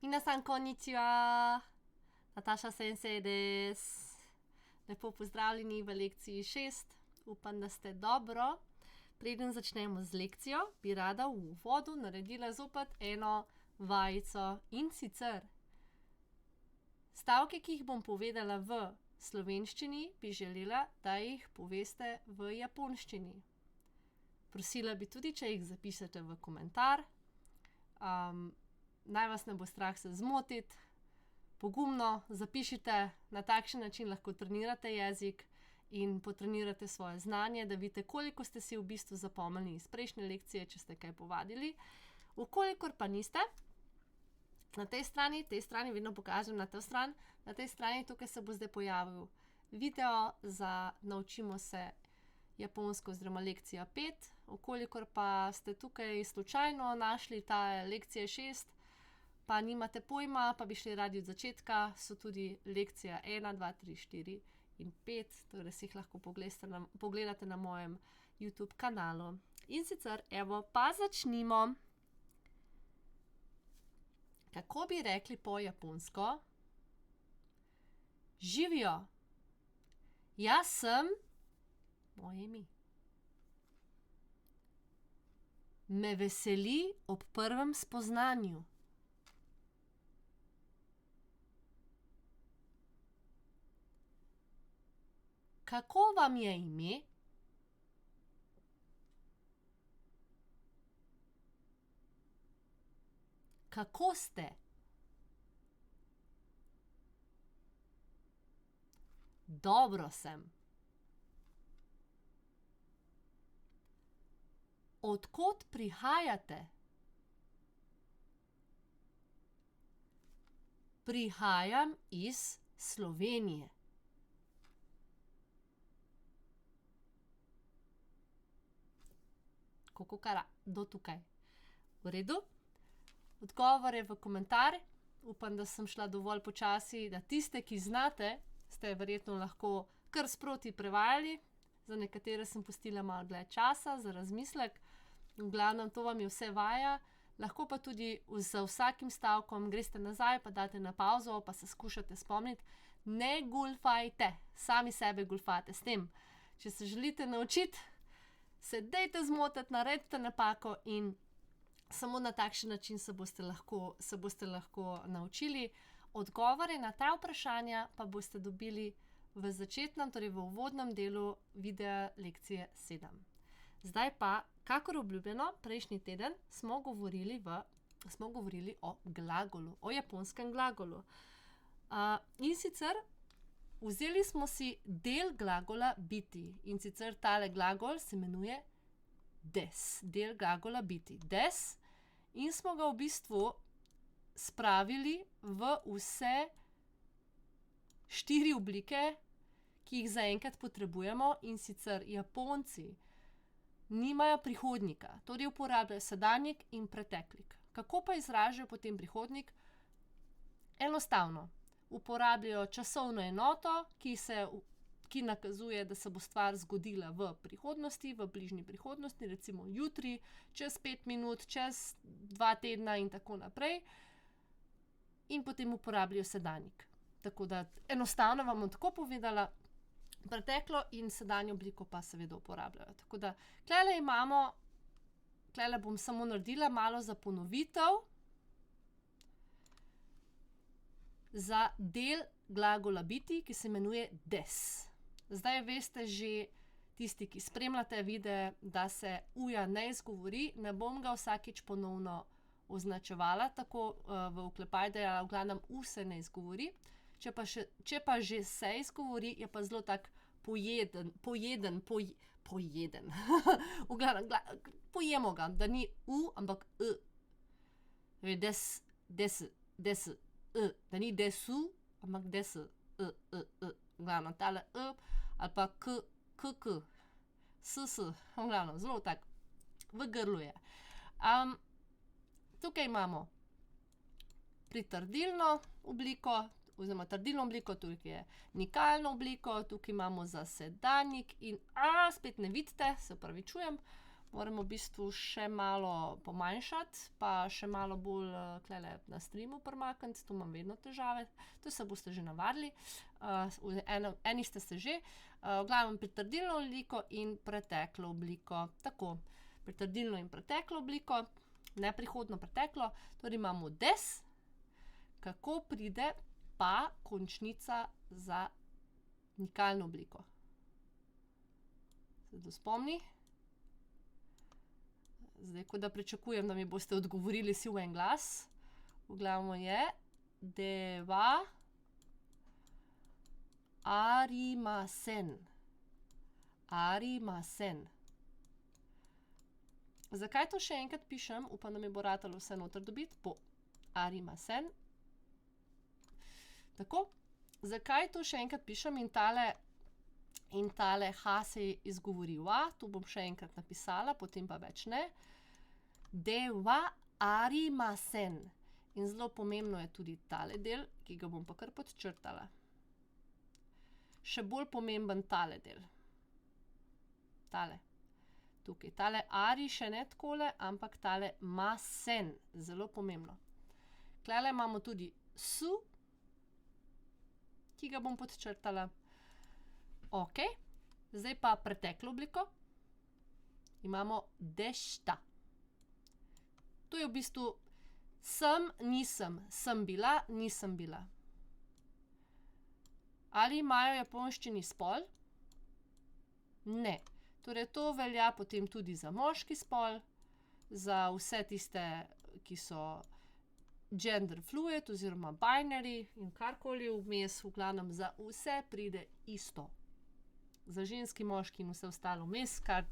Minasan konnichiwa, Nataša sensei desu. Lepo pozdravljeni v lekciji 6. Upam, da ste dobro. Preden začnemo z lekcijo, bi rada v uvodu naredila zopet eno vajico, in sicer stavke, ki jih bom povedala v slovenščini, bi želela, da jih poveste v japonščini. Prosila bi tudi, če jih zapišete v komentar. Naj vas ne bo strah se zmotiti. Pogumno zapišite, na takšen način lahko trenirate jezik in potrenirate svoje znanje, da vidite, koliko ste si v bistvu zapomnili iz prejšnje lekcije, če ste kaj povadili. V kolikor pa niste, na tej strani vedno pokažem na to stran, na tej strani tukaj se bo zdaj pojavil video za Naučimo se japonsko oziroma lekcija 5. V kolikor pa ste tukaj slučajno našli ta lekcija 6, pa nimate pojma, pa bi šli radi od začetka, so tudi lekcija 1, 2, 3, 4 in 5, torej si jih lahko pogledate na mojem YouTube kanalu. In sicer, evo, pa začnimo. Kako bi rekli po japonsko? Živijo. Jaz sem moje ime. Me veseli ob prvem spoznanju. Kako vam je ime? Kako ste? Dobro sem. Od kod prihajate? Prihajam iz Slovenije. Kokokara, do tukaj. V redu? Odgovore v komentar. Upam, da sem šla dovolj počasi, da tiste, ki znate, ste verjetno lahko kar sproti prevajali. Za nekatere sem pustila malo dlje časa za razmislek. V glavnem, to vam je vse vaja. Lahko pa tudi za vsakim stavkom greste nazaj, pa date na pavzo, pa se skušate spomniti. Ne goljufajte, sami sebe goljufate s tem. Če se želite naučiti, se dajte zmotiti, naredite napako in samo na takšen način se boste lahko naučili. Odgovore na ta vprašanja pa boste dobili v začetnem, torej v uvodnem delu videa lekcije 7. Zdaj pa, kakor obljubljeno, prejšnji teden smo govorili o glagolu, o japonskem glagolu. In sicer vzeli smo si del glagola biti, in sicer tale glagol se imenuje des, del glagola biti, des, in smo ga v bistvu spravili v vse 4 oblike, ki jih zaenkrat potrebujemo, in sicer Japonci nimajo prihodnika, torej uporabljajo sedanjik in preteklik. Kako pa izražajo potem prihodnik? Enostavno. Uporabljajo časovno enoto, ki nakazuje, da se bo stvar zgodila v prihodnosti, v bližnji prihodnosti, recimo jutri, čez 5 minut, čez 2 tedna in tako naprej. In potem uporabljajo sedanjik. Tako da enostavno vam bom tako povedala, preteklo in sedanjo obliko pa seveda uporabljajo. Tako da tulele bom samo naredila malo za ponovitev. Za del glagola biti, ki se imenuje des. Zdaj veste že, tisti, ki spremljate videe, da se uja ne izgovori, ne bom ga vsakič ponovno označevala, tako v oklepaj dajala, v glavnem se ne izgovori. Če pa že se izgovori, je pa zelo tak pojeden. V glavnem, pojemo ga, da ni ampak des, da ni desu, ampak des, v glavnem, tale ali pa v glavnem, zelo tak, v grlu je. Tukaj imamo pritrdilno obliko, oziroma trdilno obliko, tukaj je nikalno obliko, tukaj imamo za sedanjik in, spet ne vidite, se opravičujem, moramo v bistvu še malo pomanjšati, pa še malo bolj tlele na streamu premakniti, tu imam vedno težave, to se boste že navadili, eni ste se že, v glavnem pritrdilno obliko in preteklo obliko, tako, pritrdilno in preteklo obliko, neprihodno preteklo, torej imamo des, kako pride pa končnica za nikalno obliko. Se kdo spomni? Zdaj, ko da pričakujem, da mi boste odgovorili vsi v en glas. V glavnem je deva arimasen. Arimasen. Zakaj to še enkrat pišem? Upam, da mi bo ratalo vse noter dobiti. Po arimasen. Tako. Zakaj to še enkrat pišem in tale H se izgovori v A, to bom še enkrat napisala, potem pa več ne. Deva arimasen. In zelo pomembno je tudi tale del, ki ga bom pa kar podčrtala. Še bolj pomemben tale del. Tale. Tukaj. Tale ari še ne takole, ampak tale masen. Zelo pomembno. Tlele imamo tudi su, ki ga bom podčrtala. Ok, zdaj pa preteklo obliko. Imamo dešta. To je v bistvu sem, nisem, sem bila, nisem bila. Ali imajo v japonščini spol? Ne. Torej to velja potem tudi za moški spol, za vse tiste, ki so gender fluid oziroma binary in karkoli vmes, v glavnem za vse pride isto. Za ženski, moški in vse ostalo vmes, kar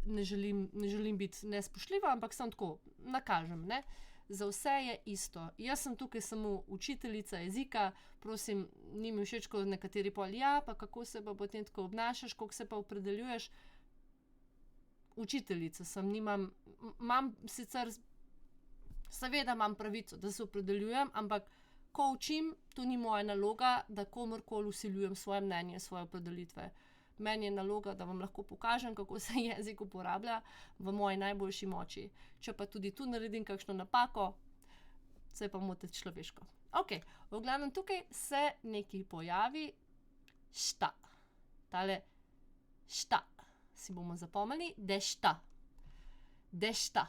ne želim biti nespoštljiva, ampak samo tako, nakažem, ne. Za vse je isto. Jaz sem tukaj samo učiteljica jezika, prosim, ni mi všeč, ko nekateri pol, ja, pa kako se pa potem tako obnašaš, kako se pa opredeljuješ. Učiteljica sem, imam sicer, seveda imam pravico, da se opredeljujem, ampak ko učim, to ni moja naloga, da komurkoli vsiljujem svoje mnenje, svoje opredelitve. Meni je naloga, da vam lahko pokažem, kako se jezik uporablja v moji najboljši moči. Če pa tudi tu naredim kakšno napako, se pa motiti človeško. Ok, v glavnem tukaj se nekaj pojavi šta. Tale šta si bomo zapomnili, dešta. Dešta.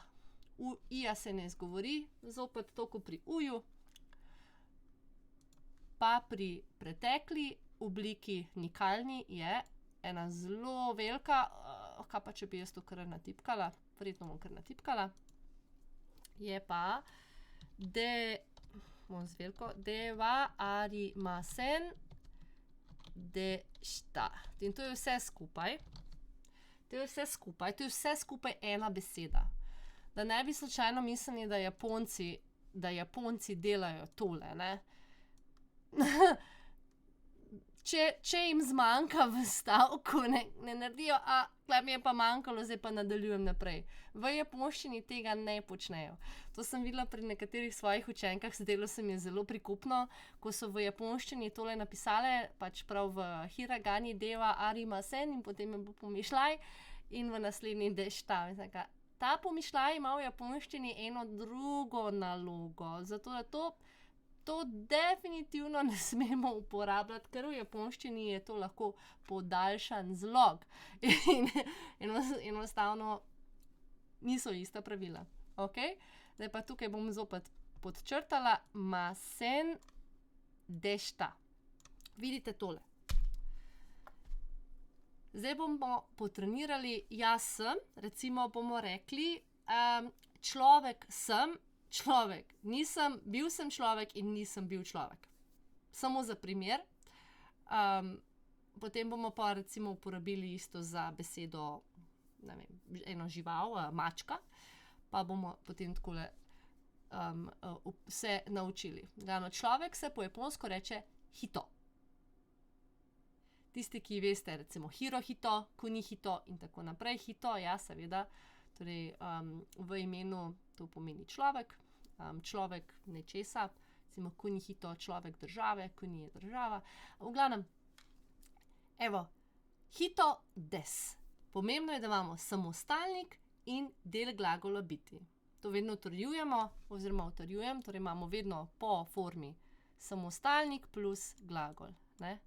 Ija se ne izgovori, zopet to, ko pri uju. Pa pri pretekli obliki nikalni je ena zelo velika, kaj pa če bi jaz to kar natipkala, verjetno bom kar natipkala, je pa bom z veliko, deva arimasen dešta. In to je vse skupaj. To je vse skupaj ena beseda. Da ne bi slučajno mislili, da Japonci delajo tole, ne. Če jim zmanjka v stavku, ne naredijo, tule mi je pa manjkalo, zdaj pa nadaljujem naprej. V japonščini tega ne počnejo. To sem videla pri nekaterih svojih učenkah, zdelo se mi je zelo prikupno, ko so v japonščini tole napisale, pač prav v hiragani deva arimasen in potem je bil pomišljaj in v naslednji dešta. Ta pomišljaj ima v japonščini eno drugo nalogo, zato da to definitivno ne smemo uporabljati, ker v japonščini je to lahko podaljšan zlog. In enostavno niso ista pravila. Ok? Zdaj pa tukaj bom zopet podčrtala masen dešta. Vidite tole. Zdaj bomo potrenirali jaz sem, recimo bomo rekli človek sem, človek nisem, bil sem človek in nisem bil človek. Samo za primer. Potem bomo pa recimo uporabili isto za besedo, ne vem, eno žival, mačka, pa bomo potem takole se naučili. Glavno, človek se po japonsko reče hito. Tisti, ki veste, recimo hirohito, kunihito in tako naprej, hito, ja, seveda, torej v imenu to pomeni človek, človek nečesa, recimo kunihito, človek države, kuni je država. V glavnem, evo, hito des. Pomembno je, da imamo samostalnik in del glagola biti. To vedno utrjujemo, oziroma utrjujem, torej imamo vedno po formi samostalnik plus glagol, ne?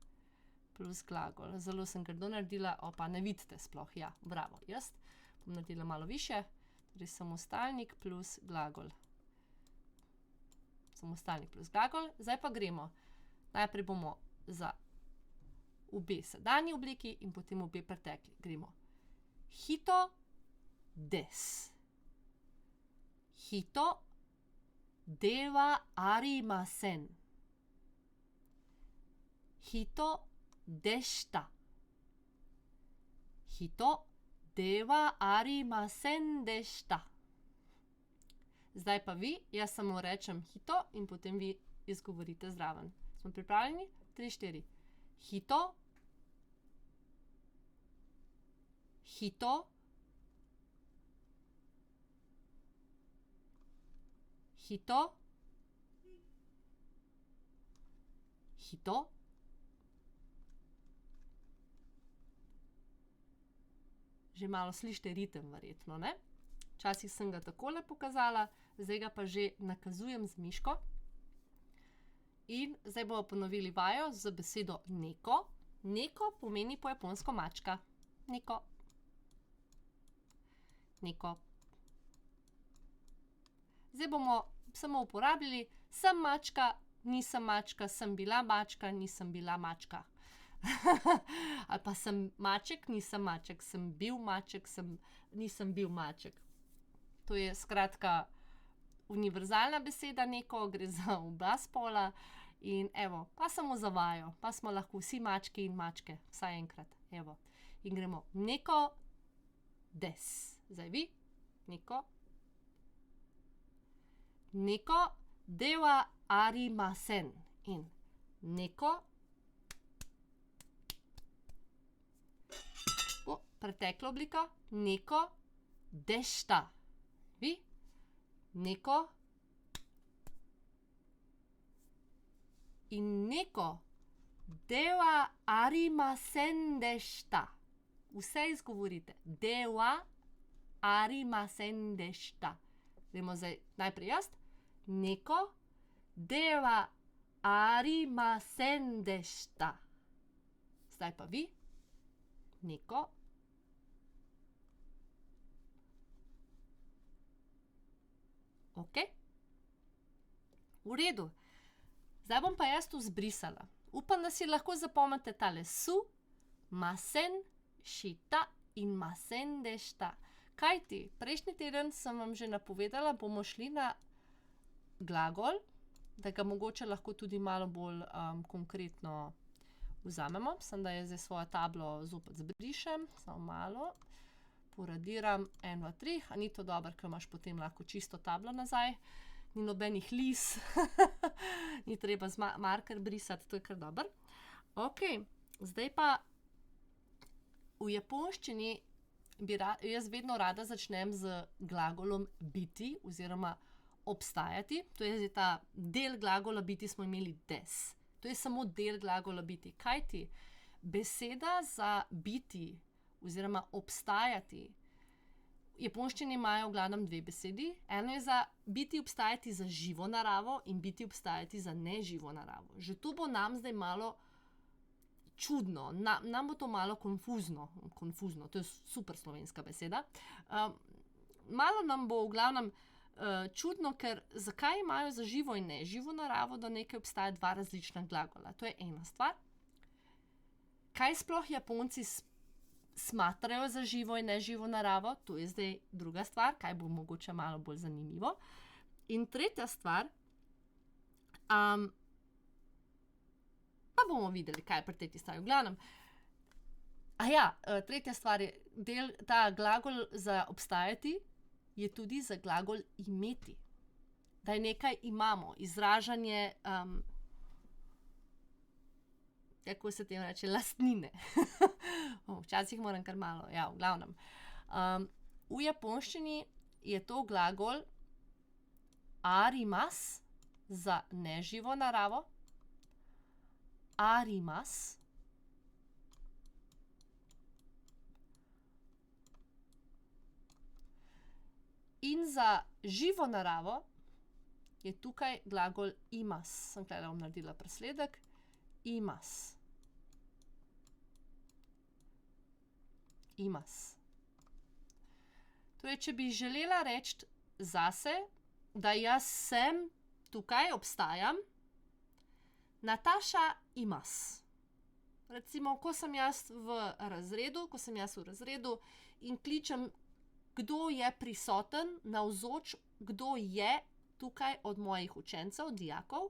Plus glagol. Zelo sem grdo naredila, pa ne vidite sploh, ja, bravo, jaz bom naredila malo višje, torej samostalnik plus glagol. Samostalnik plus glagol, zdaj pa gremo. Najprej bomo za obe sedanji obliki in potem obe pretekli. Gremo. Hito des. Hito de wa arimasen. Hito deshita. Hito de wa arimasen deshita. Zdaj pa vi, jaz samo rečem hito in potem vi izgovorite zraven. Smo pripravljeni? 3, 4. Hito. Hito. Hito. Hito. Že malo slišite ritem verjetno, ne? Včasih sem ga takole pokazala, zdaj ga pa že nakazujem z miško. In zdaj bomo ponovili vajo z besedo neko. Neko pomeni po japonsko mačka. Neko. Neko. Zdaj bomo samo uporabljali sem mačka, nisem mačka, sem bila mačka, nisem bila mačka. Ali pa sem maček, nisem maček, sem bil maček, nisem bil maček. To je skratka univerzalna beseda neko, gre za oba spola in evo, pa samo za vajo, pa smo lahko vsi mački in mačke, vsaj enkrat, evo. In gremo neko des. Zdaj vi, neko. Neko de wa arimasen. In neko. Pretekla oblika. Neko deshita. Vi. Neko. In neko de wa arimasen deshita. Vse izgovorite. De wa arimasen deshita. Gremo zdaj najprej jaz. Neko de wa arimasen deshita. Zdaj pa vi. Neko. Ok. V redu. Zdaj bom pa jaz to zbrisala. Upam, da si lahko zapomnite tale su, masen, šita in masen deshita. Kajti, prejšnji teden sem vam že napovedala, bomo šli na glagol, da ga mogoče lahko tudi malo bolj konkretno vzamemo. Sem, da je zdaj svojo tablo zopet zbrišem, samo malo. Poradiram 1, 2, 3. A ni to dobro, ker imaš potem lahko čisto tablo nazaj. Ni nobenih lis, ni treba z marker brisati, to je kar dobro. Ok, zdaj pa v japonščini jaz vedno rada začnem z glagolom biti oziroma obstajati. To je zdaj ta del glagola biti, smo imeli des. To je samo del glagola biti. Kajti beseda za biti oziroma obstajati, v japonščini imajo v glavnem 2 besedi. Eno je za biti obstajati za živo naravo in biti obstajati za neživo naravo. Že to bo nam zdaj malo čudno, nam bo to malo konfuzno, to je super slovenska beseda. Malo nam bo v glavnem čudno, ker zakaj imajo za živo in neživo naravo, da nekaj obstaja 2 različna glagola. To je ena stvar. Kaj sploh Japonci smatrajo za živo in neživo naravo, to je zdaj druga stvar, kaj bo mogoče malo bolj zanimivo. In tretja stvar, pa bomo videli, kaj je pri tretji stvari. V glavnem, tretja stvar je, ta glagol za obstajati je tudi za glagol imeti. Da je nekaj imamo, izražanje, kako se temu reče, lastnine. Včasih moram kar malo, v glavnem. V japonščini je to glagol arimas za neživo naravo, arimas In za živo naravo je tukaj glagol imas. Sem tukaj bom naredila presledek. Imas. Imas. Torej, če bi želela reči zase, da jaz sem tukaj, obstajam, Nataša imas. Recimo, ko sem jaz v razredu in kličem, kdo je prisoten, navzoč, kdo je tukaj od mojih učencev, dijakov,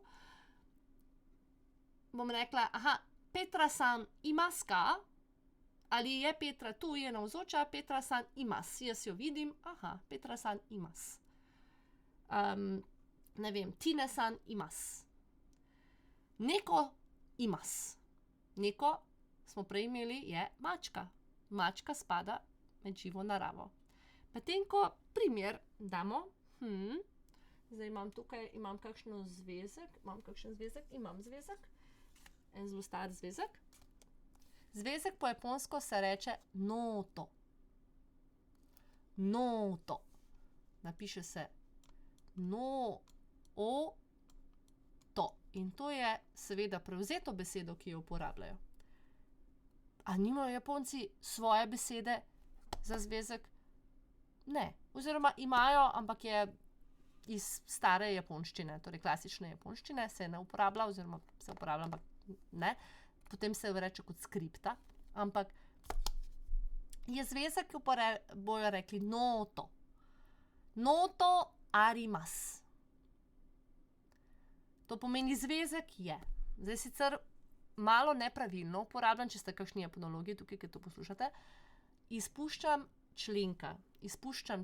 bom rekla, Petra-san imaska, ali je Petra tu, je navzoča, Petra-san imas. Jaz jo vidim, Petra-san imas. Ne vem, Tine-san imas. Neko imas. Neko, smo prej imeli, je mačka. Mačka spada med živo naravo. Potem, ko primer damo, zdaj imam tukaj, imam kakšen zvezek, imam zvezek, en zelo star zvezek. Zvezek po japonsko se reče noto. Noto. Napiše se no-o-to. In to je seveda prevzeto besedo, ki jo uporabljajo. A nimajo Japonci svoje besede za zvezek? Ne. Oziroma imajo, ampak je iz stare japonščine, torej klasične japonščine, se ne uporablja, oziroma se uporablja, ampak ne. Potem se reče kot skripta, ampak je zvezek, ki bojo rekli noto. Noto arimas. To pomeni zvezek je. Zdaj sicer malo nepravilno uporabljam, če ste kakšni japonologi tukaj, ki to poslušate. Izpuščam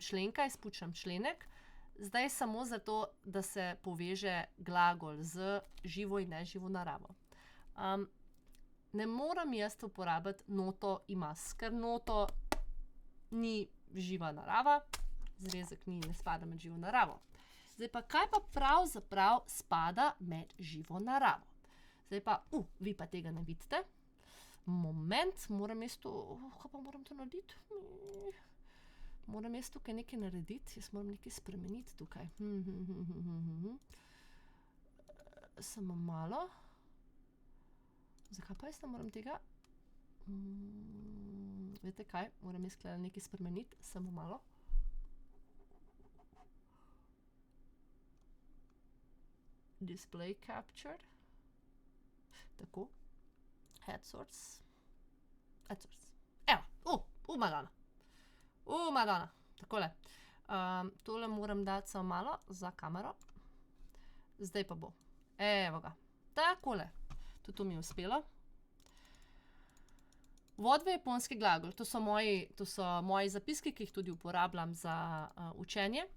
členek, zdaj samo zato, da se poveže glagol z živo in neživo naravo. Ne moram jaz uporabiti noto imas, ker noto ni živa narava, zvezek ne spada med živo naravo. Zdaj pa, kaj pa pravzaprav spada med živo naravo? Zdaj pa, vi pa tega ne vidite. Moment, moram jaz to, kaj pa moram to narediti? Moram jaz tukaj nekaj narediti, jaz moram nekaj spremeniti tukaj. Samo malo. Zakaj pa jaz ne moram tega? Veste kaj, moram jaz nekaj spremeniti, samo malo. Display captured. Tako. Head source. Evo, Madonna. Madonna. Takole. Tole moram dati samo malo za kamero. Zdaj pa bo. Evo ga. Takole. Tudi to mi je uspelo. Uvod v japonski glagol. To so moji zapiski, ki jih tudi uporabljam za učenje.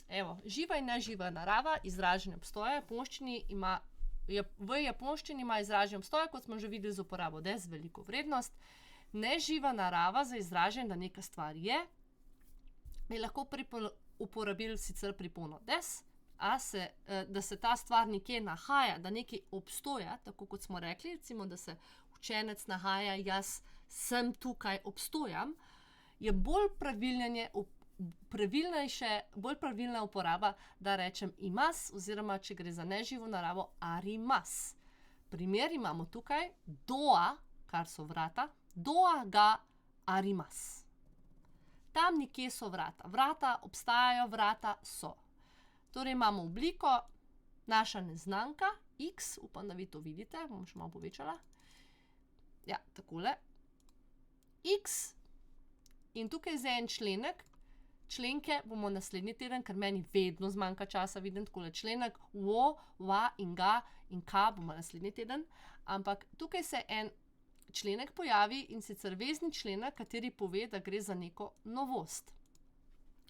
Evo, živa in neživa narava, izražanje obstoja. V japonščini ima izražanje obstoja, kot smo že videli, z uporabo des, veliko vrednost. Neživa narava za izražanje, da neka stvar je, bi lahko uporabili sicer pripono des, da se ta stvar nekje nahaja, da nekaj obstoja, tako kot smo rekli, recimo, da se učenec nahaja, jaz sem tukaj, obstojam, je bolj pravilna uporaba, da rečem imas, oziroma če gre za neživo naravo, arimas. Primer imamo tukaj doa, kar so vrata, doa ga arimas. Tam nekje so vrata. Vrata obstajajo, vrata so. Torej imamo obliko, naša neznanka, x, upam, da vi to vidite, bom še malo povečala. Ja, takole. X in tukaj je en členek. Členke bomo naslednji teden, ker meni vedno zmanjka časa, vidim takole členek, wo, va in ga in ka bomo naslednji teden, ampak tukaj se en členek pojavi, in sicer vezni členek, kateri pove, da gre za neko novost.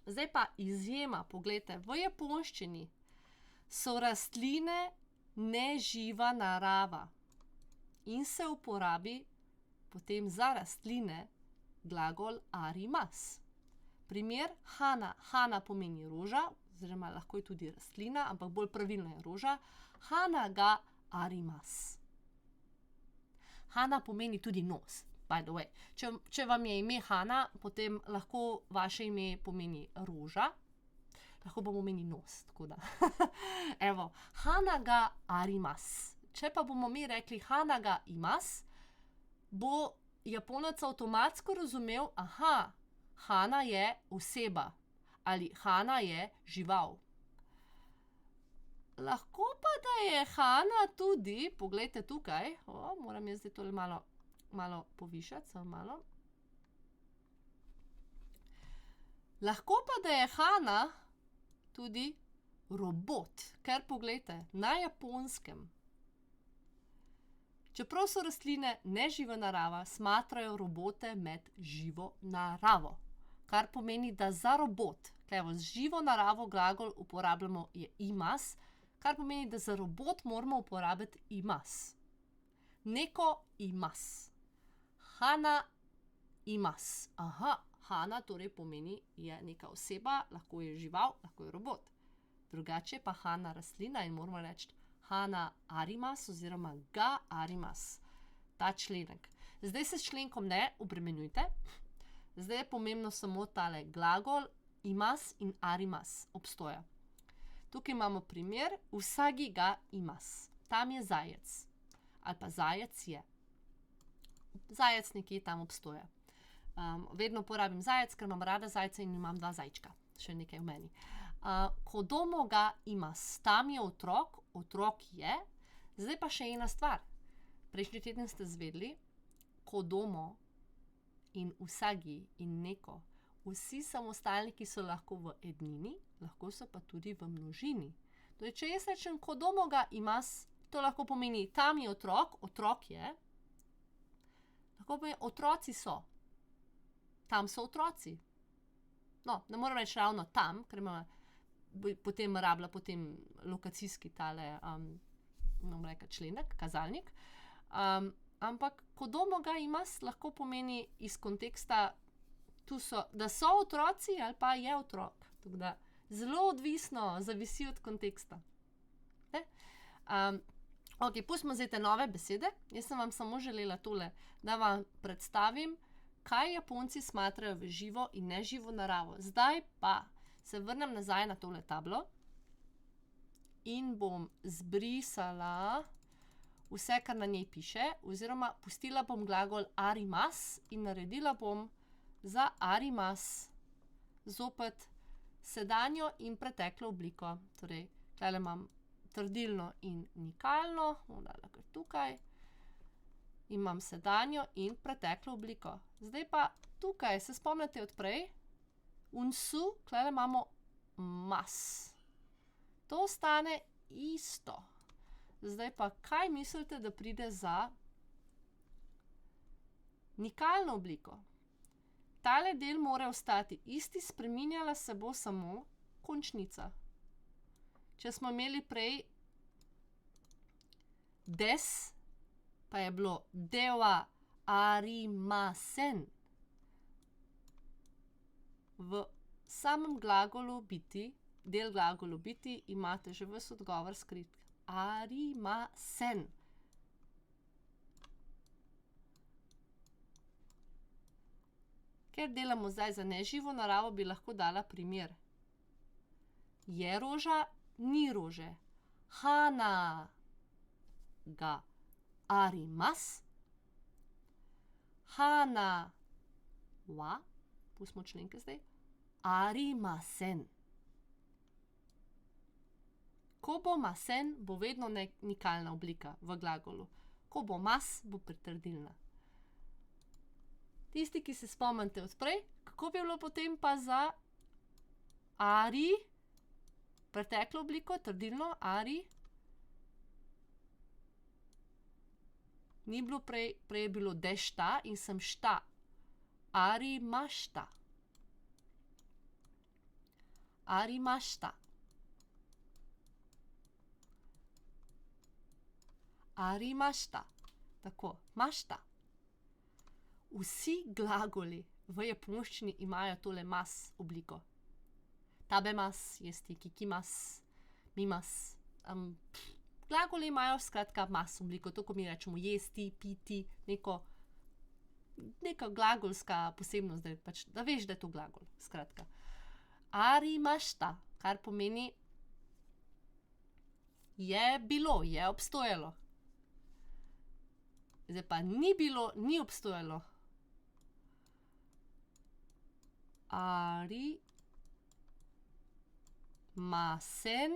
Zdaj pa izjema, poglejte, v japonščini so rastline neživa narava in se uporabi potem za rastline glagol arimas. Primer hana. Hana pomeni roža, oziroma lahko je tudi rastlina, ampak bolj pravilno je roža. Hana ga arimas. Hana pomeni tudi nos, by the way. Če vam je ime Hana, potem lahko vaše ime pomeni roža. lahko bomo imeli nos, tako da. Evo, hana ga arimas. Če pa bomo mi rekli hana ga imas, bo Japonec avtomatsko razumel, aha, hana je oseba ali hana je žival. Lahko pa, da je hana tudi, poglejte tukaj, moram jaz zdaj tole malo povišati, samo malo. Lahko pa, da je hana tudi robot, ker poglejte, na Japonskem, čeprav so rastline neživa narava, smatrajo robote med živo naravo. Kar pomeni, da za robot, z živo naravo glagol uporabljamo je imas, kar pomeni, da za robot moramo uporabiti imas. Neko imas. Hana imas. Aha, hana torej pomeni je neka oseba, lahko je žival, lahko je robot. Drugače pa hana rastlina in moramo reči hana arimas oziroma ga arimas. Ta členek. Zdaj se s členkom ne obremenjujte. Zdaj je pomembno samo tale glagol imas in arimas obstoja. Tukaj imamo primer, usagi ga imas. Tam je zajec. Ali pa zajec je. Zajec nekje tam obstoja. Vedno uporabim zajec, ker imam rada zajce in imam 2 zajčka. Še nekaj v meni. Kodomo ga imas. Tam je otrok, otrok je. Zdaj pa še ena stvar. Prejšnji teden ste zvedeli, kodomo in usagi in neko. Vsi samostalniki so lahko v ednini, lahko so pa tudi v množini. Torej, če jaz rečem kodomo ga imas, to lahko pomeni tam je otrok, otrok je. Lahko pomeni otroci so. Tam so otroci. No, ne moram reči ravno tam, ker ima potem rabila lokacijski tale, členek, kazalnik. Ampak kodomo ga imas lahko pomeni iz konteksta, da so otroci ali pa je otrok. Tako da zelo odvisno, zavisi od konteksta. Ok, pustimo zdaj te nove besede. Jaz sem vam samo želela tole, da vam predstavim, kaj Japonci smatrajo v živo in neživo naravo. Zdaj pa se vrnem nazaj na tole tablo in bom zbrisala vse, kar na njej piše, oziroma pustila bom glagol arimas in naredila bom za arimas zopet sedanjo in preteklo obliko. Torej, tukaj imam trdilno in nikalno, bom dala kar tukaj. Imam sedanjo in preteklo obliko. Zdaj pa tukaj, se spomnite od prej, unsu, tukaj imamo mas. To ostane isto. Zdaj pa, kaj mislite, da pride za nikalno obliko? Tale del mora ostati isti, spreminjala se bo samo končnica. Če smo imeli prej des, pa je bilo dewa arimasen. V samem glagolu biti, del glagolu biti, imate že ves odgovor skrit. Arimasen. Ker delamo zdaj za neživo naravo, bi lahko dala primer. Je roža, ni rože. Hana ga arimas. Hana wa, pustimo členke zdaj, arimasen. Ko bo masen, bo vedno nikalna oblika v glagolu. Ko bo mas, bo pritrdilna. Tisti, ki se spomnite od prej, kako bi bilo potem pa za ari, preteklo obliko, trdilno, ari. Ni bilo prej je bilo dešta in sem šta. Arimašta. Arimašta. Arimašta. Tako, mašta. Vsi glagoli v japonščini imajo tole mas obliko. Tabemas, jesti, kikimas, mimas. Glagoli imajo skratka mas obliko, to ko mi rečemo jesti, piti, neka glagolska posebnost, da veš, da je to glagol, skratka. Arimašta kar pomeni je bilo, je obstojalo. Zdaj pa ni bilo, ni obstojalo. Ari masen.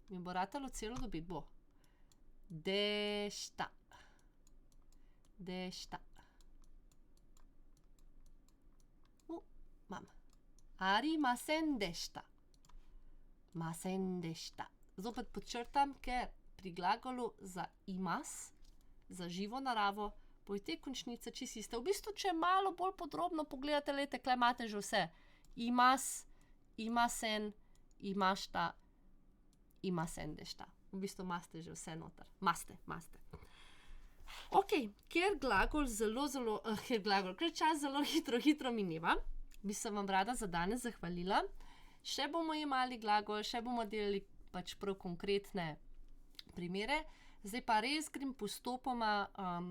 Mi bo ratalo celo dobiti, bo. Dešta. Mam. Ari masen dešta. Zopet podčrtam, ker pri glagolu za imas, za živo naravo, bojo te končnice čisto iste. V bistvu, če malo bolj podrobno pogledate, glejte, tukaj imate že vse. Imas, imasen, imašta, imasen dešta. V bistvu imate že vse noter. Maste. Ok, ker čas zelo hitro mineva, bi se vam rada za danes zahvalila. Še bomo jemali glagol, še bomo delali pač prav konkretne primere. Zdaj pa res grem postopoma,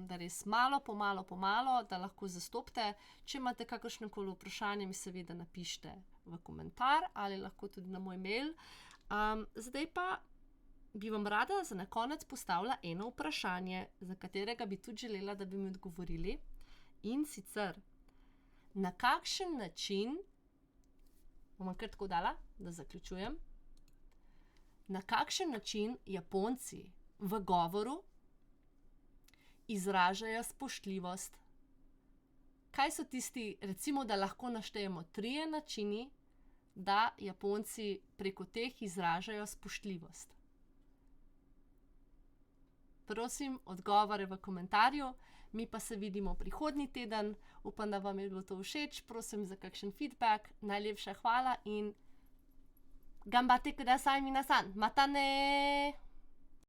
da res malo po malo, da lahko zastopite. Če imate kakršnekoli vprašanje, mi seveda napišite v komentar ali lahko tudi na moj mail. Zdaj pa bi vam rada za na konec postavila eno vprašanje, za katerega bi tudi želela, da bi mi odgovorili. In sicer, na kakšen način, bom kar tako dala, da zaključujem, na kakšen način Japonci v govoru izražajo spoštljivost? Kaj so tisti, recimo, da lahko naštejemo 3 načini, da Japonci preko teh izražajo spoštljivost? Prosim, odgovore v komentarju, mi pa se vidimo prihodnji teden. Upam, da vam je bilo to všeč, prosim za kakšen feedback, najlepša hvala in ganbatte kudasai minasan, mata ne!